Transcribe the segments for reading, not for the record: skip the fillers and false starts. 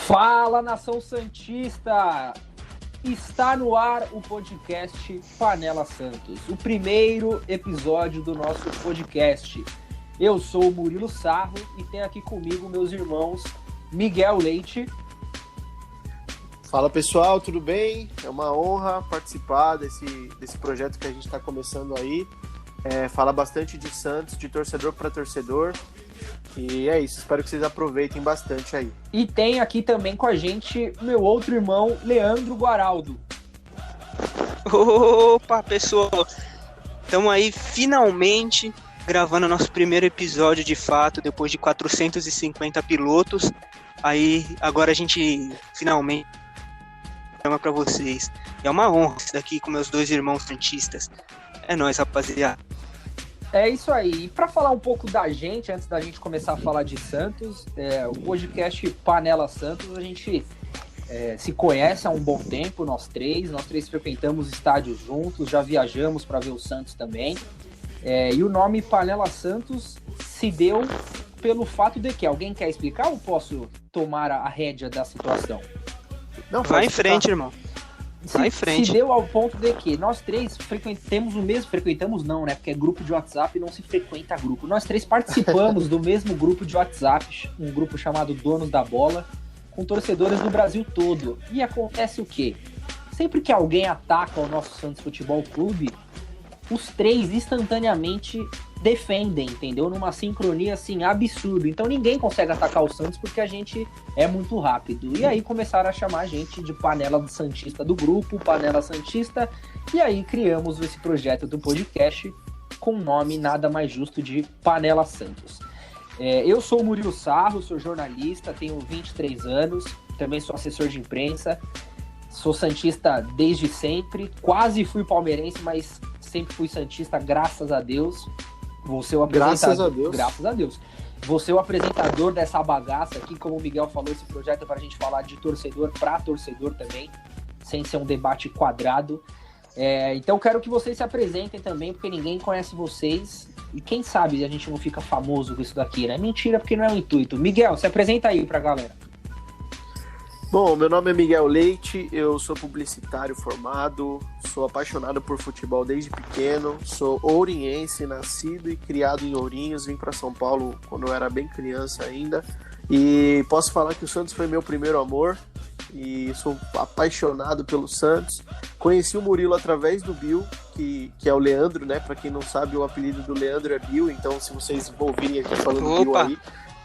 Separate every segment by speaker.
Speaker 1: Fala, nação santista! Está no ar o podcast Panela Santos, o primeiro episódio do nosso podcast. Eu sou o Murilo Sarro e tenho aqui comigo meus irmãos Miguel Leite.
Speaker 2: Fala pessoal, tudo bem? É uma honra participar desse projeto que a gente está começando aí. Falar bastante de Santos, de torcedor para torcedor. E é isso, espero que vocês aproveitem bastante aí.
Speaker 1: E tem aqui também com a gente meu outro irmão, Leandro Guaraldo.
Speaker 3: Opa, pessoal! Estamos aí finalmente gravando nosso primeiro episódio de fato, depois de 450 pilotos. Aí agora a gente finalmente chama para vocês. É uma honra estar aqui com meus dois irmãos santistas. É nóis, rapaziada.
Speaker 1: É isso aí. E para falar um pouco da gente, antes da gente começar a falar de Santos, o podcast Panela Santos, a gente se conhece há um bom tempo, nós três frequentamos estádios juntos, já viajamos para ver o Santos também. E o nome Panela Santos se deu pelo fato de que alguém quer explicar ou posso tomar a rédea da situação?
Speaker 3: Não, vai em frente, irmão.
Speaker 1: Se deu ao ponto de que nós três frequentamos não, né? Porque é grupo de WhatsApp e não se frequenta grupo. Nós três participamos do mesmo grupo de WhatsApp, um grupo chamado Donos da Bola, com torcedores do Brasil todo. E acontece o quê? Sempre que alguém ataca o nosso Santos Futebol Clube, os três instantaneamente defendem, entendeu? Numa sincronia assim absurda. Então ninguém consegue atacar o Santos porque a gente é muito rápido. E aí começaram a chamar a gente de Panela do Santista do grupo, Panela Santista, e aí criamos esse projeto do podcast com o nome nada mais justo de Panela Santos. Eu sou o Murilo Sarro, sou jornalista, tenho 23 anos, também sou assessor de imprensa, sou santista desde sempre, quase fui palmeirense, mas sempre fui santista, graças a Deus. Vou ser o apresentador. Graças a Deus. Vou ser o apresentador dessa bagaça aqui, como o Miguel falou, esse projeto é para a gente falar de torcedor para torcedor também, sem ser um debate quadrado. Então quero que vocês se apresentem também, porque ninguém conhece vocês. E quem sabe a gente não fica famoso com isso daqui, né? Mentira, porque não é o intuito. Miguel, se apresenta aí pra galera.
Speaker 2: Bom, meu nome é Miguel Leite, eu sou publicitário formado, sou apaixonado por futebol desde pequeno, sou ouriense, nascido e criado em Ourinhos, vim para São Paulo quando eu era bem criança ainda, e posso falar que o Santos foi meu primeiro amor, e sou apaixonado pelo Santos. Conheci o Murilo através do Bill, que é o Leandro, né? Para quem não sabe, o apelido do Leandro é Bill, então se vocês ouvirem aqui falando Bill aí,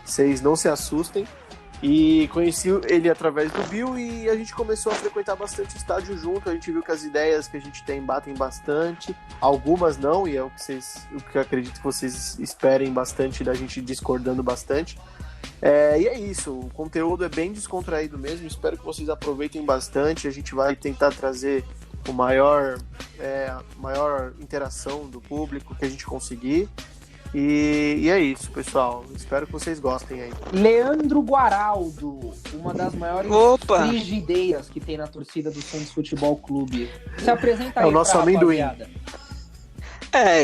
Speaker 2: vocês não se assustem. E conheci ele através do Bill e a gente começou a frequentar bastante estádio junto. A gente viu que as ideias que a gente tem batem bastante, algumas não, e é o que eu acredito que vocês esperem bastante da gente discordando bastante. E é isso, o conteúdo é bem descontraído mesmo, espero que vocês aproveitem bastante. A gente vai tentar trazer o maior interação do público que a gente conseguir. E é isso, pessoal. Espero que vocês gostem aí.
Speaker 1: Leandro Guaraldo, uma das maiores frigideiras que tem na torcida do Santos Futebol Clube. Se apresenta aí,
Speaker 2: o nosso amendoim.
Speaker 1: Rapaziada.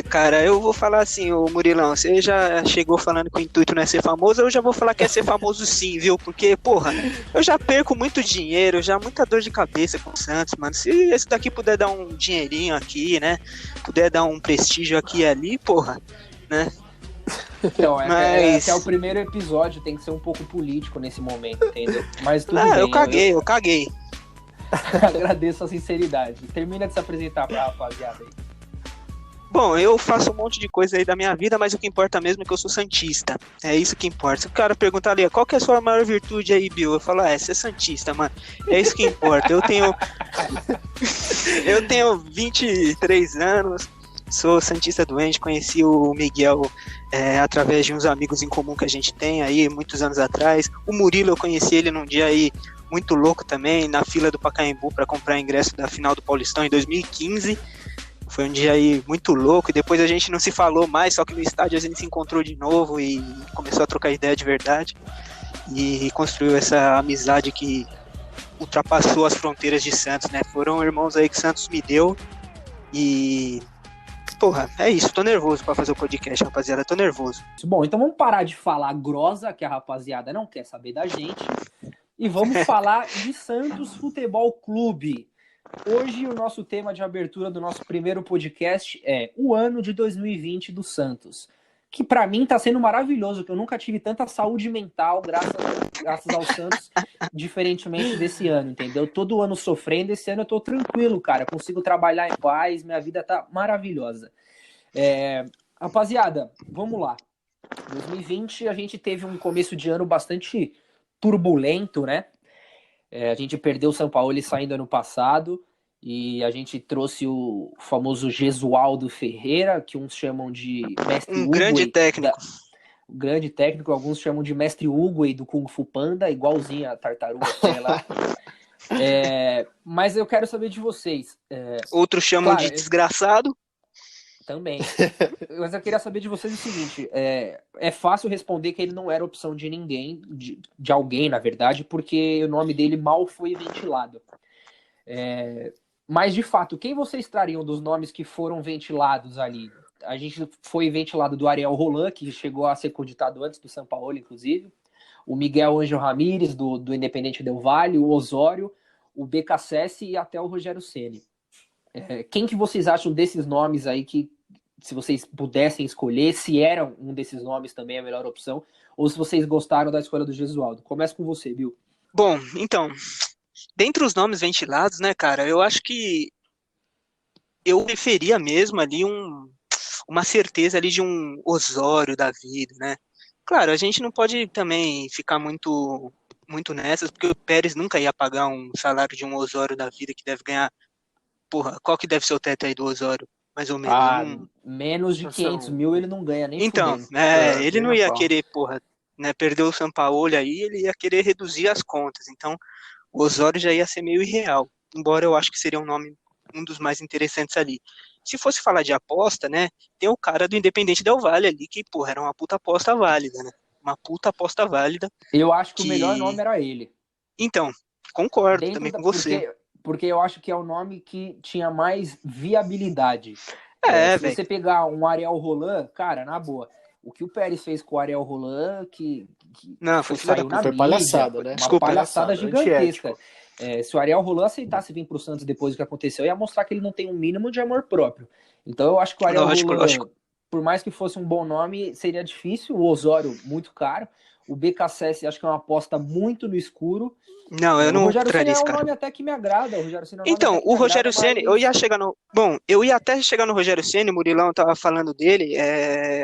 Speaker 3: Cara, eu vou falar assim, ô Murilão, você já chegou falando que o intuito não é ser famoso, eu já vou falar que é ser famoso sim, viu? Porque, porra, eu já perco muito dinheiro, já muita dor de cabeça com o Santos, mano. Se esse daqui puder dar um dinheirinho aqui, né? Puder dar um prestígio aqui e ali, porra, né?
Speaker 1: Então, é o primeiro episódio, tem que ser um pouco político nesse momento, entendeu? Mas tudo bem.
Speaker 3: Eu caguei.
Speaker 1: Agradeço a sinceridade. Termina de se apresentar pra rapaziada aí.
Speaker 3: Bom, eu faço um monte de coisa aí da minha vida, mas o que importa mesmo é que eu sou santista. É isso que importa. Se o cara perguntar ali, qual que é a sua maior virtude aí, Bill? Eu falo, ser santista, mano. É isso que importa. Eu tenho 23 anos, sou santista doente, conheci o Miguel através de uns amigos em comum que a gente tem aí, muitos anos atrás. O Murilo, eu conheci ele num dia aí muito louco também, na fila do Pacaembu para comprar ingresso da final do Paulistão em 2015. Foi um dia aí muito louco, e depois a gente não se falou mais, só que no estádio a gente se encontrou de novo e começou a trocar ideia de verdade e construiu essa amizade que ultrapassou as fronteiras de Santos, né? Foram irmãos aí que Santos me deu e... Porra, é isso, tô nervoso pra fazer o podcast, rapaziada, tô nervoso.
Speaker 1: Bom, então vamos parar de falar grosa, que a rapaziada não quer saber da gente, e vamos falar de Santos Futebol Clube. Hoje o nosso tema de abertura do nosso primeiro podcast é o ano de 2020 do Santos, que para mim tá sendo maravilhoso, que eu nunca tive tanta saúde mental graças ao Santos, diferentemente desse ano, entendeu? Todo ano sofrendo, esse ano eu tô tranquilo, cara, consigo trabalhar em paz, minha vida tá maravilhosa. Rapaziada, vamos lá. 2020 a gente teve um começo de ano bastante turbulento, né? A gente perdeu o Sampaoli saindo ano passado e a gente trouxe o famoso Gesualdo Ferreira, que uns chamam de Mestre Uguay.
Speaker 3: Grande técnico.
Speaker 1: Grande técnico, alguns chamam de Mestre Uguay do Kung Fu Panda, igualzinho a tartaruga, sei lá. Mas eu quero saber de vocês.
Speaker 3: Outros chamam de desgraçado.
Speaker 1: Também. Mas eu queria saber de vocês o seguinte, é fácil responder que ele não era opção de ninguém, de alguém, na verdade, porque o nome dele mal foi ventilado. Mas, de fato, quem vocês trariam dos nomes que foram ventilados ali? A gente foi ventilado do Ariel Roland, que chegou a ser cogitado antes do Sampaoli, inclusive, o Miguel Ângelo Ramírez, do Independente Del Valle, o Osório, o BKSS e até o Rogério Ceni. Quem que vocês acham desses nomes aí que, se vocês pudessem escolher, se era um desses nomes também a melhor opção, ou se vocês gostaram da escolha do Gesualdo? Começa com você, Bill.
Speaker 3: Bom, então, dentre os nomes ventilados, né, cara, eu acho que eu preferia mesmo ali uma certeza ali de um Osório da vida, né? Claro, a gente não pode também ficar muito nessas, porque o Pérez nunca ia pagar um salário de um Osório da vida que deve ganhar. Porra, qual que deve ser o teto aí do Osório? Mais ou menos.
Speaker 1: Menos de 500 mil ele não ganha nem
Speaker 3: então,
Speaker 1: fudendo.
Speaker 3: Ele não ia querer, porra, né, perder o Sampaoli aí, ele ia querer reduzir as contas. Então, o Osório já ia ser meio irreal. Embora eu acho que seria um dos mais interessantes ali. Se fosse falar de aposta, né, tem o cara do Independente Del Valle ali, que, porra, era uma puta aposta válida, né? Uma puta aposta válida.
Speaker 1: Eu acho que o melhor nome era ele.
Speaker 3: Então, concordo também com você.
Speaker 1: Porque eu acho que é o nome que tinha mais viabilidade. Se você pegar um Ariel Roland, cara, na boa, o que o Pérez fez com o Ariel Roland,
Speaker 2: saiu na mídia, palhaçada, né?
Speaker 1: Uma palhaçada gigantesca. Se o Ariel Roland aceitasse vir pro Santos depois do que aconteceu, ia mostrar que ele não tem um mínimo de amor próprio. Então eu acho que o Ariel Roland, por mais que fosse um bom nome, seria difícil. O Osório, muito caro. O BKSS, acho que é uma aposta muito no escuro.
Speaker 3: Não, eu não traria esse cara.
Speaker 1: O Rogério Ceni é um nome até que me agrada.
Speaker 3: Então, o Rogério Ceni, eu ia chegar no... Bom, eu ia até chegar no Rogério Ceni, o Murilão tava falando dele.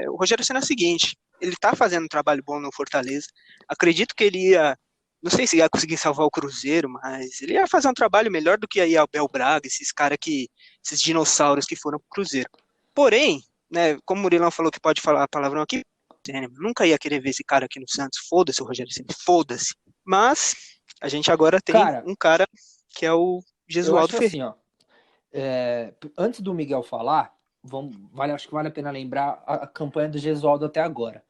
Speaker 3: O Rogério Ceni é o seguinte, ele tá fazendo um trabalho bom no Fortaleza. Acredito que ele ia... Não sei se ia conseguir salvar o Cruzeiro, mas ele ia fazer um trabalho melhor do que aí Abel Braga, esses dinossauros que foram pro Cruzeiro. Porém, né, como o Murilão falou que pode falar palavrão aqui, nunca ia querer ver esse cara aqui no Santos. Foda-se o Rogério Ceni, foda-se. Mas a gente agora tem um cara que é o Gesualdo Ferreira.
Speaker 1: Assim, antes do Miguel falar, acho que vale a pena lembrar a campanha do Gesualdo até agora.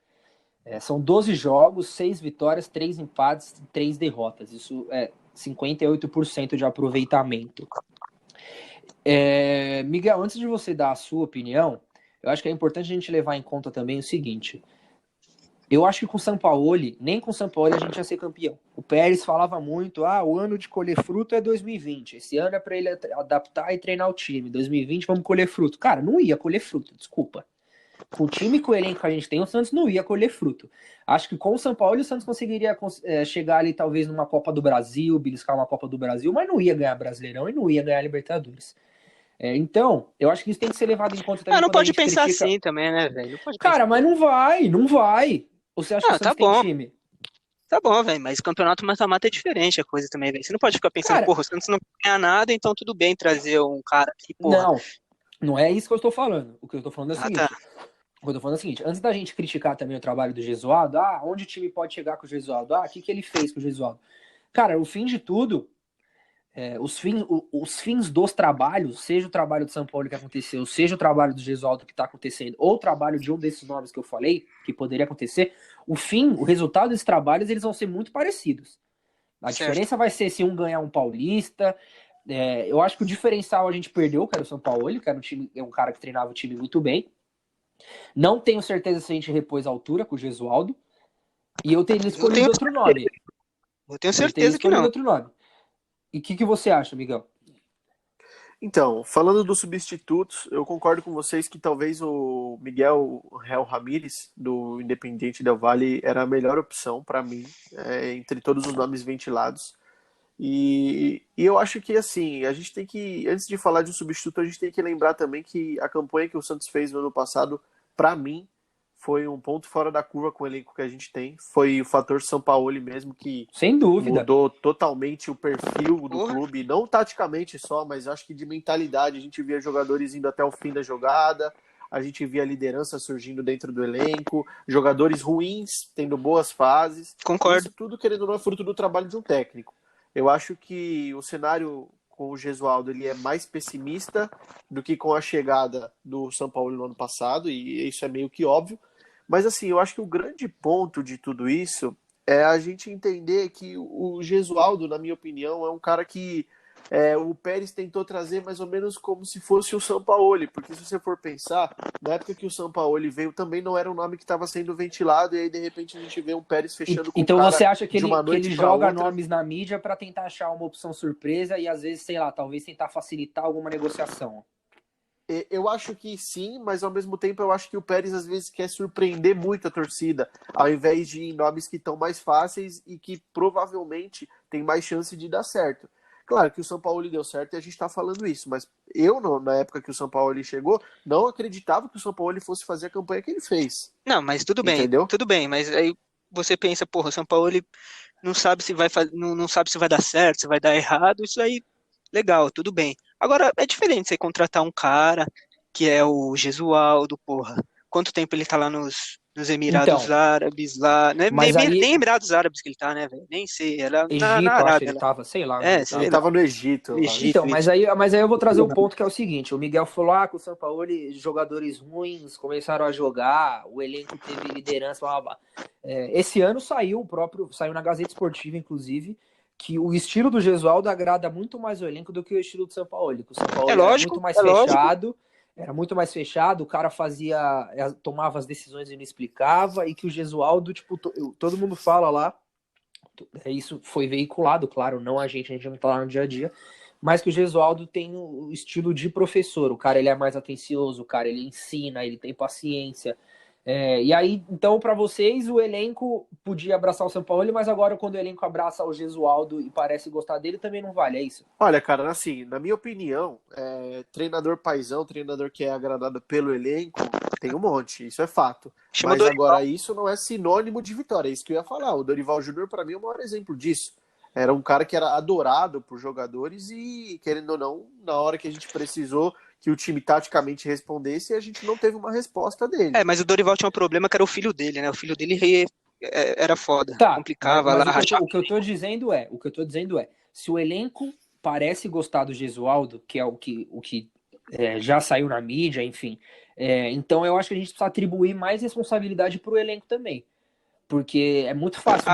Speaker 1: São 12 jogos, 6 vitórias, 3 empates, 3 derrotas. Isso é 58% de aproveitamento. Miguel, antes de você dar a sua opinião, eu acho que é importante a gente levar em conta também o seguinte. Eu acho que com o Sampaoli, nem com o Sampaoli a gente ia ser campeão. O Pérez falava muito, o ano de colher fruto é 2020. Esse ano é para ele adaptar e treinar o time. 2020 vamos colher fruto. Cara, não ia colher fruto, desculpa. Com o time e com o elenco que a gente tem, o Santos não ia colher fruto. Acho que com o Sampaoli o Santos conseguiria chegar ali talvez numa Copa do Brasil, beliscar uma Copa do Brasil, mas não ia ganhar Brasileirão e não ia ganhar Libertadores. Então, eu acho que isso tem que ser levado em conta também.
Speaker 3: Não pode pensar assim também, né, velho?
Speaker 1: Cara, mas não vai. Ou você acha que o Santos tem time?
Speaker 3: Tá bom, velho, mas campeonato mata-mata é diferente a coisa também, velho. Você não pode ficar pensando, porra, o Santos não ganha nada, então tudo bem trazer um cara aqui, porra.
Speaker 1: Não é isso que eu estou falando. O que eu estou falando é o seguinte. O que eu tô falando é o seguinte, antes da gente criticar também o trabalho do Gesualdo, onde o time pode chegar com o Gesualdo? O que ele fez com o Gesualdo? Cara, o fim de tudo, os fins dos trabalhos, seja o trabalho do Sampaoli que aconteceu, seja o trabalho do Gesualdo que tá acontecendo, ou o trabalho de um desses nomes que eu falei, que poderia acontecer, o resultado desses trabalhos, eles vão ser muito parecidos. A diferença vai ser se um ganhar um paulista. Eu acho que o diferencial a gente perdeu, que era o Sampaoli, que era um cara que treinava o time muito bem. Não tenho certeza se a gente repôs a altura com o Gesualdo. E eu teria escolhido outro nome.
Speaker 3: Eu tenho
Speaker 1: Ele teria
Speaker 3: certeza que
Speaker 1: escolhido
Speaker 3: não.
Speaker 1: outro nome. E o que você acha, Miguel?
Speaker 2: Então, falando dos substitutos, eu concordo com vocês que talvez o Miguel Real Ramírez, do Independiente Del Valle, era a melhor opção para mim, entre todos os nomes ventilados. E eu acho que, assim, a gente tem que, antes de falar de um substituto, a gente tem que lembrar também que a campanha que o Santos fez no ano passado, para mim, foi um ponto fora da curva com o elenco que a gente tem. Foi o fator Sampaoli mesmo que
Speaker 1: Sem dúvida.
Speaker 2: mudou totalmente o perfil do
Speaker 3: Porra.
Speaker 2: clube, não taticamente só, mas acho que de mentalidade. A gente via jogadores indo até o fim da jogada, a gente via liderança surgindo dentro do elenco, jogadores ruins tendo boas fases.
Speaker 3: Concordo.
Speaker 2: Isso tudo, querendo ou não, é fruto do trabalho de um técnico. Eu acho que o cenário com o Gesualdo ele é mais pessimista do que com a chegada do São Paulo no ano passado, e isso é meio que óbvio. Mas assim, eu acho que o grande ponto de tudo isso é a gente entender que o Gesualdo, na minha opinião, é um cara que o Pérez tentou trazer mais ou menos como se fosse o Sampaoli, porque se você for pensar, na época que o Sampaoli veio também não era um nome que estava sendo ventilado, e aí de repente a gente vê um Pérez fechando com
Speaker 1: então
Speaker 2: o cara
Speaker 1: você acha que
Speaker 2: de uma
Speaker 1: ele
Speaker 2: noite pra
Speaker 1: joga
Speaker 2: outra.
Speaker 1: nomes na mídia para tentar achar uma opção surpresa e às vezes, sei lá, talvez tentar facilitar alguma negociação?
Speaker 2: Eu acho que sim, mas ao mesmo tempo eu acho que o Pérez às vezes quer surpreender muito a torcida, ao invés de ir em nomes que estão mais fáceis e que provavelmente tem mais chance de dar certo. Claro que o São Paulo deu certo e a gente está falando isso, mas eu, na época que o São Paulo chegou, não acreditava que o São Paulo fosse fazer a campanha que ele fez.
Speaker 3: Não, mas tudo
Speaker 2: Entendeu?
Speaker 3: bem, mas aí você pensa, porra, o São Paulo ele não sabe se vai não sabe se vai dar certo, se vai dar errado, isso aí, legal, tudo bem. Agora, é diferente você contratar um cara que é o Gesualdo, porra. Quanto tempo ele tá lá nos Emirados
Speaker 1: Então,
Speaker 3: Árabes, lá, né? Nem
Speaker 1: mas aí,
Speaker 3: Emirados Árabes que ele tá, né, velho? Nem sei, era na
Speaker 1: Egito, acho que
Speaker 3: Arábia,
Speaker 1: ele
Speaker 3: lá.
Speaker 1: tava, sei lá onde
Speaker 3: É,
Speaker 1: ele
Speaker 2: Ele
Speaker 3: sei
Speaker 1: tava.
Speaker 3: lá,
Speaker 2: estava no Egito. Lá.
Speaker 3: Egito,
Speaker 1: Então,
Speaker 3: isso.
Speaker 1: mas aí eu vou trazer um ponto que é o seguinte: o Miguel falou que o Sampaoli, jogadores ruins começaram a jogar, o elenco teve liderança, blá, blá, blá. Esse ano saiu na Gazeta Esportiva, inclusive, que o estilo do Gesualdo agrada muito mais o elenco do que o estilo do Sampaoli. Que o Sampaoli era muito mais fechado, o cara tomava as decisões e não explicava, e que o Gesualdo, tipo, todo mundo fala lá, isso foi veiculado, claro, não a gente não tá lá no dia a dia, mas que o Gesualdo tem o estilo de professor, o cara ele é mais atencioso, o cara ele ensina, ele tem paciência, e aí, então, para vocês, o elenco podia abraçar o São Paulo, mas agora quando o elenco abraça o Gesualdo e parece gostar dele, também não vale, é isso?
Speaker 2: Olha, cara, assim, na minha opinião, treinador paizão, treinador que é agradado pelo elenco, tem um monte, isso é fato.
Speaker 3: Chama
Speaker 2: Mas agora, isso não é sinônimo de vitória, é isso que eu ia falar. O Dorival Júnior, para mim, é o maior exemplo disso. Era um cara que era adorado por jogadores e, querendo ou não, na hora que a gente precisou que o time taticamente respondesse, a gente não teve uma resposta dele.
Speaker 3: Mas o Dorival tinha um problema que era o filho dele, né? O filho dele era foda,
Speaker 1: Tá,
Speaker 3: complicava
Speaker 1: mas
Speaker 3: lá, rachava.
Speaker 1: o que eu tô dizendo é, se o elenco parece gostar do Gesualdo, que é o que já saiu na mídia, enfim, então eu acho que a gente precisa atribuir mais responsabilidade pro elenco também. Porque é muito fácil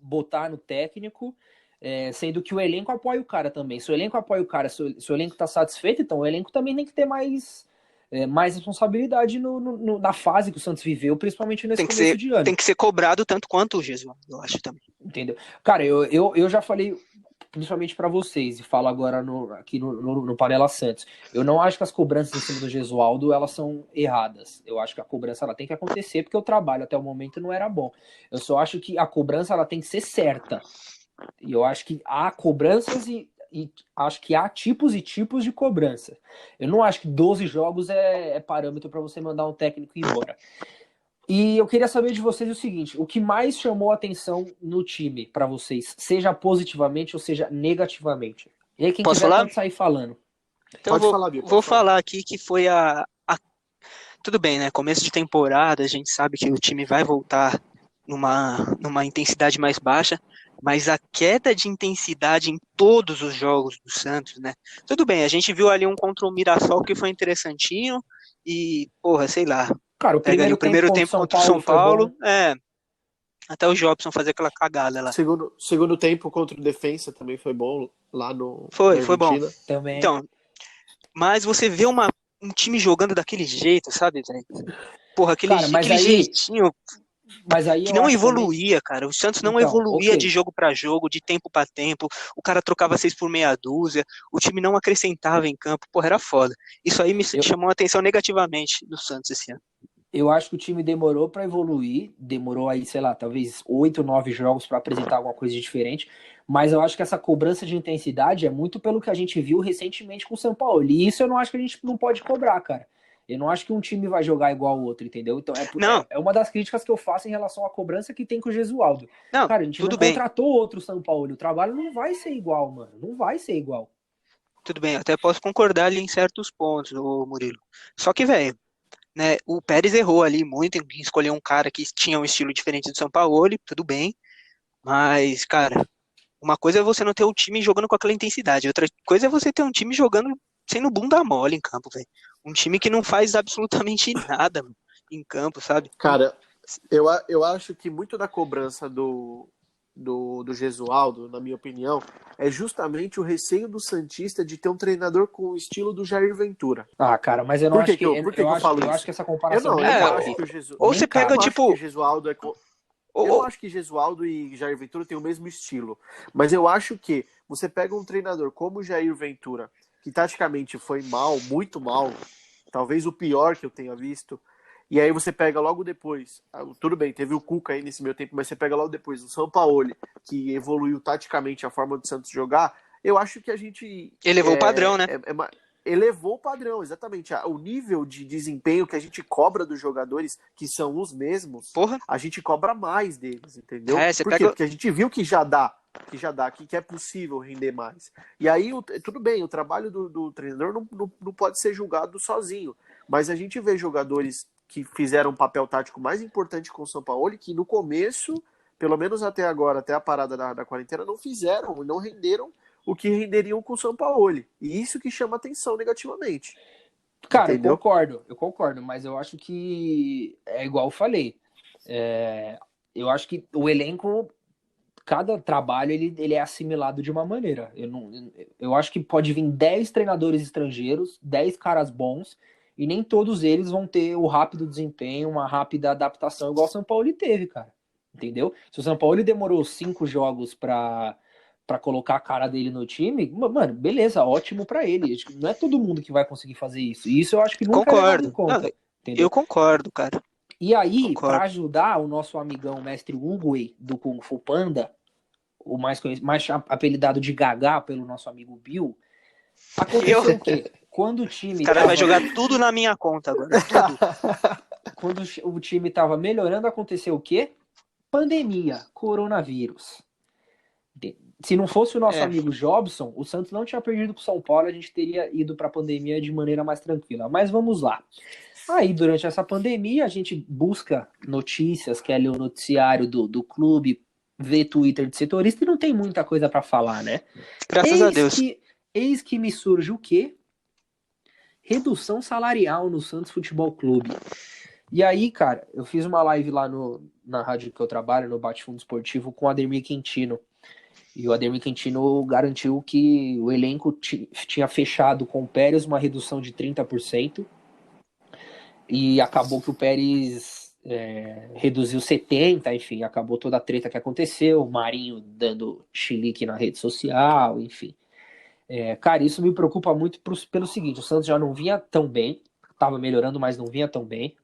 Speaker 1: botar no técnico, sendo que o elenco apoia o cara também. Se o elenco apoia o cara, se o elenco tá satisfeito, então o elenco também tem que ter mais responsabilidade na fase que o Santos viveu, principalmente nesse começo de ano.
Speaker 3: Tem que ser cobrado tanto quanto o Gesualdo, eu acho também.
Speaker 1: Entendeu? Cara, eu já falei, principalmente para vocês, e falo agora aqui no Panela Santos. Eu não acho que as cobranças em cima do Gesualdo, elas são erradas. Eu acho que a cobrança ela tem que acontecer, porque o trabalho até o momento não era bom. Eu só acho que a cobrança ela tem que ser certa. E eu acho que há cobranças e acho que há tipos e tipos de cobrança. Eu não acho que 12 jogos é parâmetro para você mandar um técnico embora. E eu queria saber de vocês o seguinte: o que mais chamou a atenção no time para vocês, seja positivamente ou seja negativamente? E aí quem
Speaker 3: Posso
Speaker 1: quiser
Speaker 3: falar?
Speaker 1: pode sair falando.
Speaker 3: Então vou falar aqui que foi tudo bem, né? Começo de temporada, a gente sabe que o time vai voltar numa intensidade mais baixa, mas a queda de intensidade em todos os jogos do Santos, né? Tudo bem, a gente viu ali um contra o Mirassol que foi interessantinho e, porra, sei lá.
Speaker 1: Cara, o
Speaker 3: primeiro tempo contra o São Paulo, até o Jobson fazer aquela cagada lá.
Speaker 2: Segundo tempo contra o Defensa também foi bom lá no
Speaker 3: Foi bom.
Speaker 1: Também.
Speaker 3: Então, mas você vê um time jogando daquele jeito, sabe, velho? Porra, aquele jeitinho.
Speaker 1: Mas aí
Speaker 3: que
Speaker 1: eu
Speaker 3: não
Speaker 1: acho
Speaker 3: evoluía, cara. O Santos não
Speaker 1: Então,
Speaker 3: evoluía
Speaker 1: ok.
Speaker 3: de jogo para jogo, de tempo para tempo. O cara trocava 6 por meia dúzia. O time não acrescentava em campo. Porra, era foda. Isso aí me
Speaker 1: Eu,
Speaker 3: chamou a atenção negativamente do Santos esse ano.
Speaker 1: eu acho que o time demorou para evoluir, demorou aí, sei lá, talvez 8, 9 jogos para apresentar alguma coisa de diferente, mas eu acho que essa cobrança de intensidade é muito pelo que a gente viu recentemente com o São Paulo. E isso eu não acho que a gente não pode cobrar, cara. Eu não acho que um time vai jogar igual o outro, entendeu? Então
Speaker 3: Não,
Speaker 1: é uma das críticas que eu faço em relação à cobrança que tem com o Gesualdo.
Speaker 3: não,
Speaker 1: Cara, a gente não
Speaker 3: tudo bem.
Speaker 1: contratou outro São Paulo. O trabalho não vai ser igual, mano. Não vai ser igual.
Speaker 3: Tudo bem, até posso concordar ali em certos pontos, ô Murilo. Só que, velho, né, o Pérez errou ali muito em escolher um cara que tinha um estilo diferente do Sampaoli, tudo bem, mas, cara, uma coisa é você não ter o time jogando com aquela intensidade, outra coisa é você ter um time jogando sendo bunda mole em campo, velho. Um time que não faz absolutamente nada mano, em campo, sabe?
Speaker 2: Cara, eu acho que muito da cobrança do Gesualdo, na minha opinião, é justamente o receio do Santista de ter um treinador com o estilo do Jair Ventura.
Speaker 1: Ah, cara, mas eu não acho que.
Speaker 2: Por que eu falo
Speaker 1: Eu
Speaker 2: isso?
Speaker 1: acho que essa comparação
Speaker 2: Eu
Speaker 1: nem
Speaker 2: não
Speaker 1: cabe.
Speaker 2: acho que o Gesualdo.
Speaker 3: Ou você pega, tipo.
Speaker 2: Gesualdo eu
Speaker 3: Ou,
Speaker 2: não acho que Gesualdo e Jair Ventura têm o mesmo estilo. Mas eu acho que você pega um treinador como o Jair Ventura, que taticamente foi mal, muito mal, talvez o pior que eu tenha visto. E aí você pega logo depois, tudo bem, teve o Cuca aí nesse meio tempo, mas você pega logo depois o Sampaoli, que evoluiu taticamente a forma do Santos jogar, eu acho que a gente...
Speaker 3: elevou o padrão, né?
Speaker 2: Elevou o padrão, exatamente. O nível de desempenho que a gente cobra dos jogadores, que são os mesmos,
Speaker 3: Porra.
Speaker 2: a gente cobra mais deles, entendeu?
Speaker 3: Você
Speaker 2: Por
Speaker 3: pega...
Speaker 2: quê? Porque a gente viu que já dá, que é possível render mais. E aí, tudo bem, o trabalho do treinador não pode ser julgado sozinho, mas a gente vê jogadores que fizeram um papel tático mais importante com o Sampaoli, que no começo, pelo menos até agora, até a parada da quarentena, não fizeram, não renderam o que renderiam com o Sampaoli. E isso que chama atenção negativamente.
Speaker 1: Cara,
Speaker 2: entendeu?
Speaker 1: eu concordo, mas eu acho que é igual eu falei. Eu acho que o elenco, cada trabalho, ele é assimilado de uma maneira. Eu acho que pode vir 10 treinadores estrangeiros, 10 caras bons, e nem todos eles vão ter o rápido desempenho, uma rápida adaptação, igual o São Paulo teve, cara. Entendeu? Se o São Paulo demorou 5 jogos para colocar a cara dele no time, mano, beleza, ótimo para ele. Não é todo mundo que vai conseguir fazer isso. E isso eu acho que nunca é levado em conta.
Speaker 3: Não, eu concordo, cara.
Speaker 1: E aí, para ajudar o nosso amigão mestre Uguay do Kung Fu Panda, o mais apelidado de Gagá pelo nosso amigo Bill, aconteceu o quê? Quando o time...
Speaker 3: O cara vai jogar tudo na minha conta agora, tudo.
Speaker 1: Quando o time tava melhorando, aconteceu o quê? Pandemia, coronavírus. Se não fosse o nosso amigo Jobson, o Santos não tinha perdido pro São Paulo, a gente teria ido para a pandemia de maneira mais tranquila. Mas vamos lá. Aí, durante essa pandemia, a gente busca notícias, quer ler o noticiário do clube, vê Twitter de setorista e não tem muita coisa para falar, né?
Speaker 3: Graças a Deus.
Speaker 1: Eis que me surge o quê? Redução salarial no Santos Futebol Clube. E aí, cara, eu fiz uma live lá na rádio que eu trabalho, no Bate Fundo Esportivo, com o Ademir Quintino. E o Ademir Quintino garantiu que o elenco tinha fechado com o Pérez uma redução de 30%. E acabou que o Pérez reduziu 70%, enfim, acabou toda a treta que aconteceu, o Marinho dando chilique na rede social, enfim. Cara, isso me preocupa muito pelo seguinte, o Santos já não vinha tão bem, estava melhorando, mas não vinha tão bem.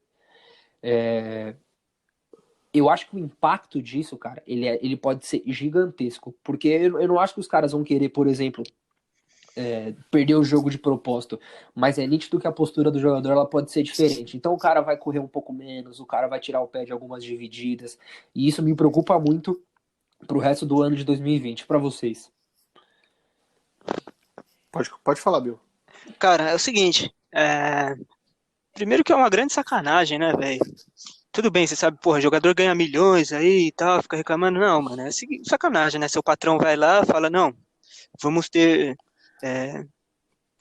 Speaker 1: Eu acho que o impacto disso, cara, ele pode ser gigantesco, porque eu não acho que os caras vão querer, por exemplo, perder o jogo de propósito, mas é nítido que a postura do jogador ela pode ser diferente. Então o cara vai correr um pouco menos, o cara vai tirar o pé de algumas divididas, e isso me preocupa muito pro resto do ano de 2020. Para vocês.
Speaker 2: Pode falar, Bill.
Speaker 3: Cara, é o seguinte, primeiro que é uma grande sacanagem, né, velho? Tudo bem, você sabe, porra, jogador ganha milhões aí e tal, fica reclamando. Não, mano, é sacanagem, né? Seu patrão vai lá, fala, não, vamos ter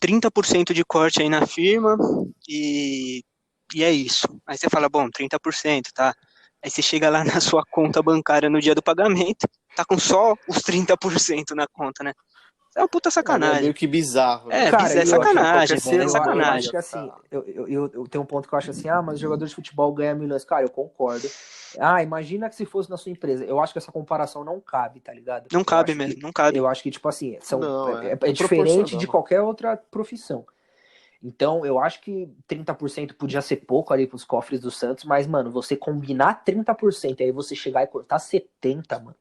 Speaker 3: 30% de corte aí na firma e é isso. Aí você fala, bom, 30%, tá? Aí você chega lá na sua conta bancária no dia do pagamento, tá com só os 30% na conta, né? É uma puta
Speaker 2: É
Speaker 3: sacanagem.
Speaker 2: meio que bizarro.
Speaker 3: É,
Speaker 1: Cara,
Speaker 3: é sacanagem, velho. É
Speaker 1: eu
Speaker 3: sacanagem.
Speaker 1: acho que assim, eu tenho um ponto que eu acho assim, mas o jogador de futebol ganha milhões. Cara, eu concordo. Imagina que se fosse na sua empresa. Eu acho que essa comparação não cabe, tá ligado?
Speaker 3: Não cabe mesmo, não cabe.
Speaker 1: Eu acho que, tipo assim,
Speaker 2: Não,
Speaker 1: é diferente de qualquer outra profissão. Então, eu acho que 30% podia ser pouco ali pros cofres do Santos, mas, mano, você combinar 30% e aí você chegar e cortar 70%, mano,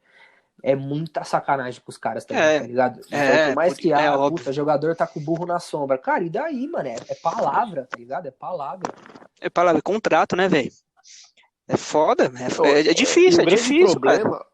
Speaker 1: é muita sacanagem pros caras também, tá ligado? Então, por mais que, puta, jogador tá com o burro na sombra. Cara, e daí, mano? É palavra, tá ligado? É palavra.
Speaker 3: É palavra, é contrato, né, velho? É foda, é difícil, é difícil,
Speaker 2: cara.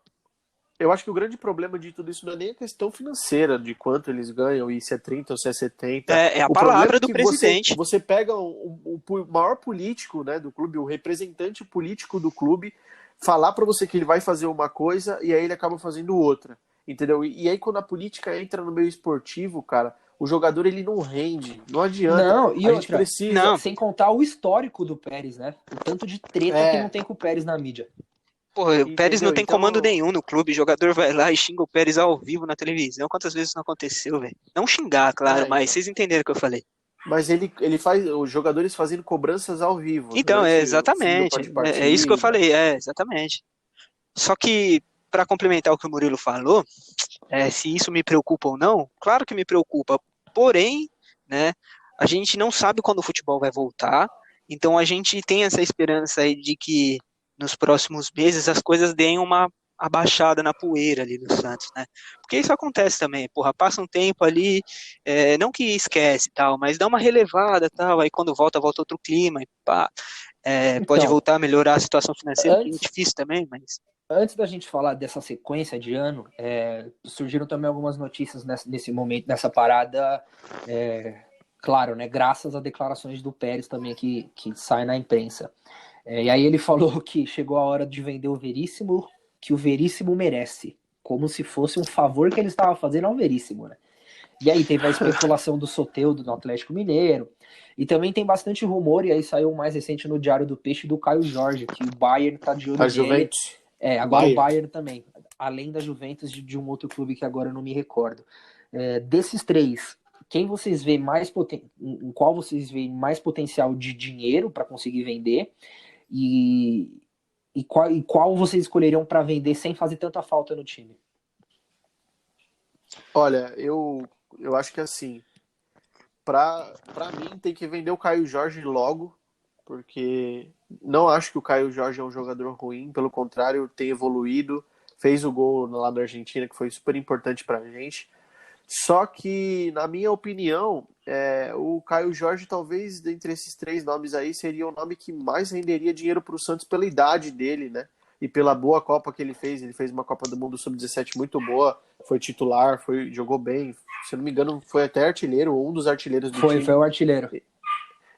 Speaker 2: Eu acho que o grande problema de tudo isso não é nem a questão financeira, de quanto eles ganham, e se é 30 ou se é 70.
Speaker 3: É a palavra do presidente.
Speaker 2: Você pega o maior político, né, do clube, o representante político do clube, falar pra você que ele vai fazer uma coisa e aí ele acaba fazendo outra, entendeu? E aí quando a política entra no meio esportivo, cara, o jogador ele não rende, não adianta.
Speaker 1: Não, e
Speaker 2: a
Speaker 1: outra,
Speaker 2: gente precisa...
Speaker 1: Não. Sem contar o histórico do Pérez, né? O tanto de treta que não tem com o Pérez na mídia.
Speaker 3: Porra, o Pérez não tem comando nenhum no clube, o jogador vai lá e xinga o Pérez ao vivo na televisão. Quantas vezes isso não aconteceu, velho? Não xingar, claro, mas vocês entenderam o que eu falei.
Speaker 2: Mas ele faz os jogadores fazendo cobranças ao vivo.
Speaker 3: Então, exatamente. É isso que eu falei, exatamente. Só que, para complementar o que o Murilo falou, se isso me preocupa ou não, claro que me preocupa. Porém, né, a gente não sabe quando o futebol vai voltar, então a gente tem essa esperança aí de que nos próximos meses as coisas deem uma abaixada na poeira ali no Santos, né? Porque isso acontece também, porra, passa um tempo ali, não que esquece e tal, mas dá uma relevada e tal, aí quando volta outro clima, e pá, pode voltar a melhorar a situação financeira, que é difícil também, mas...
Speaker 1: Antes da gente falar dessa sequência de ano, surgiram também algumas notícias nesse momento, nessa parada, claro, né, graças a declarações do Pérez também que saem na imprensa. E aí ele falou que chegou a hora de vender o Veríssimo, que o Veríssimo merece, como se fosse um favor que ele estava fazendo ao Veríssimo, né? E aí teve a especulação do Soteldo no Atlético Mineiro, e também tem bastante rumor, e aí saiu o mais recente no Diário do Peixe do Caio Jorge, que o Bayern tá de olho nele.
Speaker 2: Juventus.
Speaker 1: Agora o Bayern também, além da Juventus de um outro clube que agora eu não me recordo. Desses três, quem vocês veem em qual vocês veem mais potencial de dinheiro para conseguir vender? E qual vocês escolheriam para vender sem fazer tanta falta no time?
Speaker 2: Olha, eu acho que assim, pra mim tem que vender o Caio Jorge logo, porque não acho que o Caio Jorge é um jogador ruim, pelo contrário, tem evoluído, fez o gol lá na Argentina, que foi super importante pra gente. Só que, na minha opinião, o Caio Jorge, talvez, dentre esses três nomes aí, seria o nome que mais renderia dinheiro para o Santos pela idade dele, né? E pela boa Copa que ele fez. Ele fez uma Copa do Mundo Sub-17 muito boa, foi titular, jogou bem. Se eu não me engano, foi até artilheiro, ou um dos artilheiros do time.
Speaker 1: Foi o artilheiro.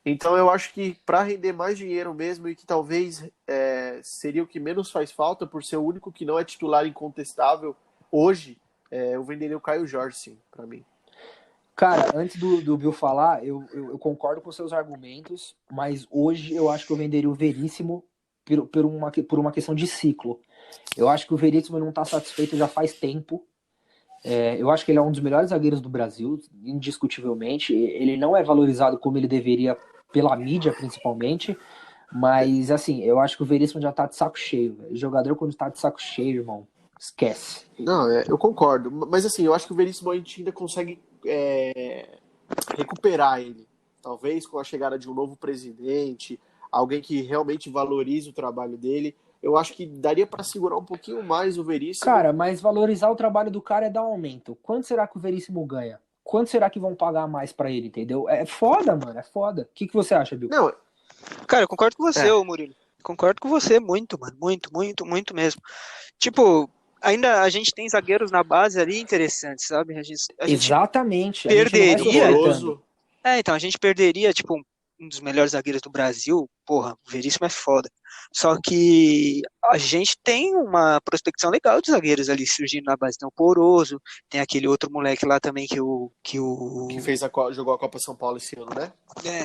Speaker 2: Então, eu acho que para render mais dinheiro mesmo, e que talvez seria o que menos faz falta, por ser o único que não é titular incontestável hoje, eu venderia o Caio Jorge, sim, pra mim.
Speaker 1: Cara, antes do Bill falar, eu concordo com seus argumentos, mas hoje eu acho que eu venderia o Veríssimo por uma questão de ciclo. Eu acho que o Veríssimo não tá satisfeito já faz tempo. Eu acho que ele é um dos melhores zagueiros do Brasil, indiscutivelmente. Ele não é valorizado como ele deveria pela mídia, principalmente. Mas, assim, eu acho que o Veríssimo já tá de saco cheio. O jogador, quando tá de saco cheio, irmão, esquece.
Speaker 2: Não, eu concordo. Mas assim, eu acho que o Veríssimo a gente ainda consegue recuperar ele. Talvez com a chegada de um novo presidente, alguém que realmente valorize o trabalho dele. Eu acho que daria para segurar um pouquinho mais o Veríssimo.
Speaker 1: Cara, mas valorizar o trabalho do cara é dar um aumento. Quanto será que o Veríssimo ganha? Quanto será que vão pagar mais para ele, entendeu? É foda, mano, é foda. O que você acha, Bill?
Speaker 3: Não, cara, eu concordo com você, Murilo. Concordo com você muito, mano. Muito mesmo. Tipo, ainda a gente tem zagueiros na base ali interessantes, sabe? A gente
Speaker 1: Exatamente.
Speaker 3: Perderia. Então, a gente perderia, tipo, um dos melhores zagueiros do Brasil. Porra, o Veríssimo é foda. Só que a gente tem uma prospecção legal de zagueiros ali surgindo na base. Tem o Poroso, tem aquele outro moleque lá também que
Speaker 2: jogou a Copa São Paulo esse ano, né?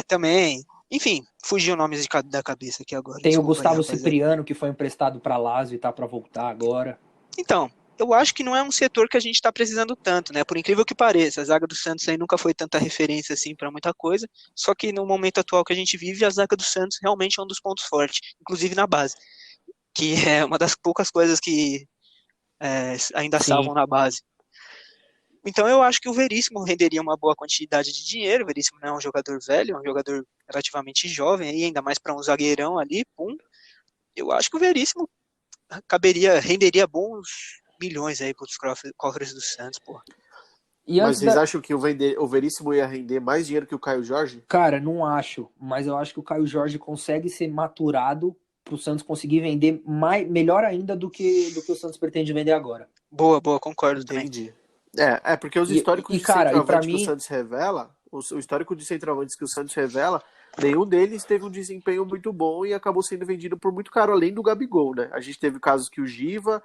Speaker 3: Também. Enfim, fugiu o nome da cabeça aqui agora.
Speaker 1: Tem o Gustavo Cipriano, que foi emprestado pra Lazio e tá pra voltar agora.
Speaker 3: Então, eu acho que não é um setor que a gente está precisando tanto, né? Por incrível que pareça, a zaga do Santos aí nunca foi tanta referência assim para muita coisa, só que no momento atual que a gente vive, a zaga do Santos realmente é um dos pontos fortes, inclusive na base, que é uma das poucas coisas que ainda salvam
Speaker 1: Sim.
Speaker 3: na base. Então eu acho que o Veríssimo renderia uma boa quantidade de dinheiro. O Veríssimo não é um jogador velho, é um jogador relativamente jovem, aí, ainda mais para um zagueirão ali, pum. Eu acho que o Veríssimo renderia bons milhões aí para os cofres do Santos, pô.
Speaker 2: Mas vocês acham que o Veríssimo ia render mais dinheiro que o Caio Jorge?
Speaker 1: Cara, não acho, mas eu acho que o Caio Jorge consegue ser maturado pro Santos conseguir vender melhor ainda do que o Santos pretende vender agora.
Speaker 3: Boa, concordo.
Speaker 2: Entendi.
Speaker 3: Também.
Speaker 2: Porque os históricos de centroavante que o Santos revela, o histórico de centroavantes que o Santos revela, nenhum deles teve um desempenho muito bom e acabou sendo vendido por muito caro, além do Gabigol, né? A gente teve casos que o Giva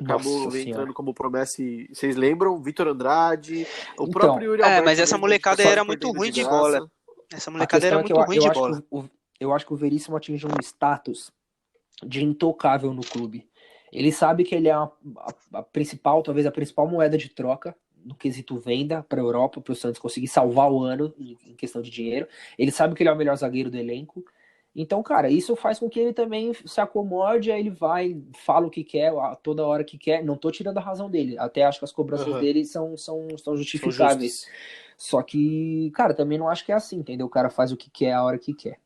Speaker 2: acabou entrando como promessa, vocês lembram? Vitor Andrade, o próprio Yuri Alberto.
Speaker 3: Mas essa molecada era muito ruim de bola. Essa molecada era muito ruim de bola.
Speaker 1: Eu acho que o Veríssimo atinge um status de intocável no clube. Ele sabe que ele é talvez a principal moeda de troca no quesito venda para a Europa, para o Santos conseguir salvar o ano em questão de dinheiro. Ele sabe que ele é o melhor zagueiro do elenco. Então, cara, isso faz com que ele também se acomode, aí ele vai, fala o que quer, toda hora que quer. Não tô tirando a razão dele, até acho que as cobranças dele são justificáveis. Só que, cara, também não acho que é assim, entendeu? O cara faz o que quer a hora que quer.